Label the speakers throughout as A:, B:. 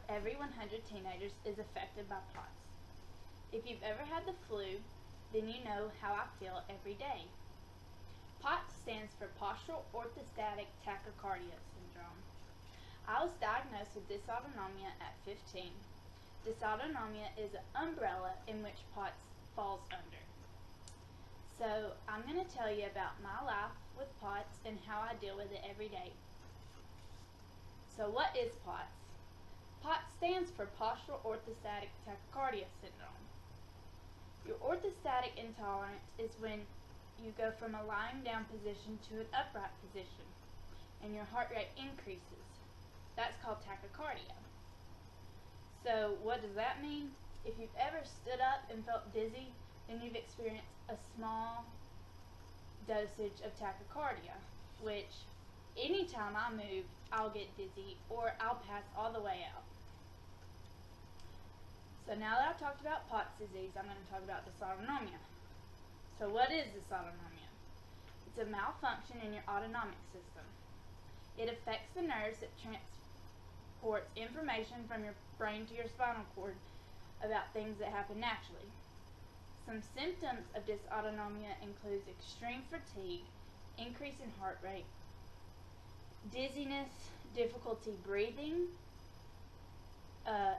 A: every 100 teenagers is affected by POTS. If you've ever had the flu, then you know how I feel every day. POTS stands for postural orthostatic tachycardia syndrome. I was diagnosed with dysautonomia at 15. Dysautonomia is an umbrella in which POTS falls under. So I'm going to tell you about my life with POTS and how I deal with it every day. So what is POTS? POTS stands for postural orthostatic tachycardia syndrome. Your orthostatic intolerance is when you go from a lying down position to an upright position and your heart rate increases. That's called tachycardia. So what does that mean? If you've ever stood up and felt dizzy, then you've experienced a small dosage of tachycardia, which anytime I move, I'll get dizzy or I'll pass all the way out. So now that I've talked about POTS disease, I'm going to talk about dysautonomia. So what is dysautonomia? It's a malfunction in your autonomic system. It affects the nerves that transports information from your brain to your spinal cord about things that happen naturally. Some symptoms of dysautonomia include extreme fatigue, increase in heart rate, dizziness, difficulty breathing,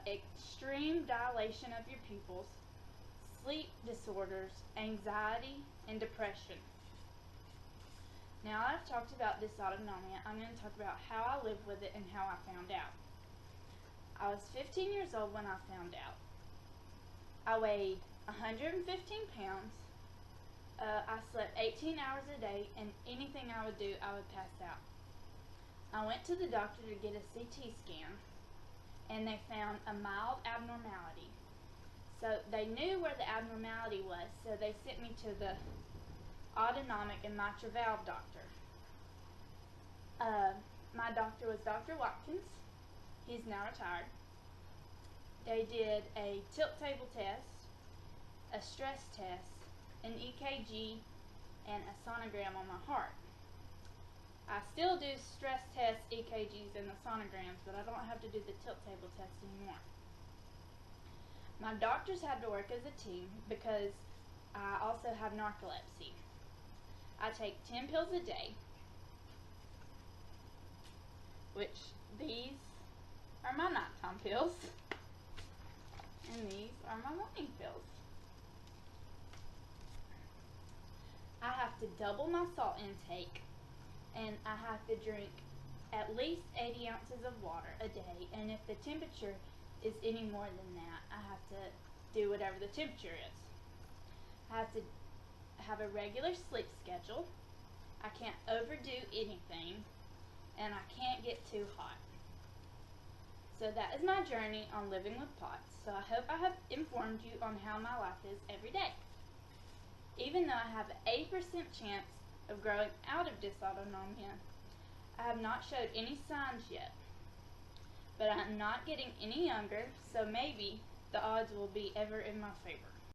A: extreme dilation of your pupils, sleep disorders, anxiety, and depression. Now I've talked about dysautonomia, I'm going to talk about how I live with it and how I found out. I was 15 years old when I found out. I weighed 115 pounds. I slept 18 hours a day, and anything I would do, I would pass out. I went to the doctor to get a CT scan, and they found a mild abnormality. So they knew where the abnormality was, so they sent me to the autonomic and mitral valve doctor. My doctor was Dr. Watkins. He's now retired. They did a tilt table test, a stress test, an EKG, and a sonogram on my heart. I still do stress tests, EKGs, and the sonograms, but I don't have to do the tilt table test anymore. My doctors had to work as a team because I also have narcolepsy. I take 10 pills a day, which these are my nighttime pills, and these are my morning pills. I have to double my salt intake, and I have to drink at least 80 ounces of water a day, and if the temperature is any more than that, I have to do whatever the temperature is. I have to have a regular sleep schedule. I can't overdo anything, and I can't get too hot. So that is my journey on living with POTS. So I hope I have informed you on how my life is every day. Even though I have an 80% chance of growing out of dysautonomia, I have not showed any signs yet. But I'm not getting any younger, so maybe the odds will be ever in my favor.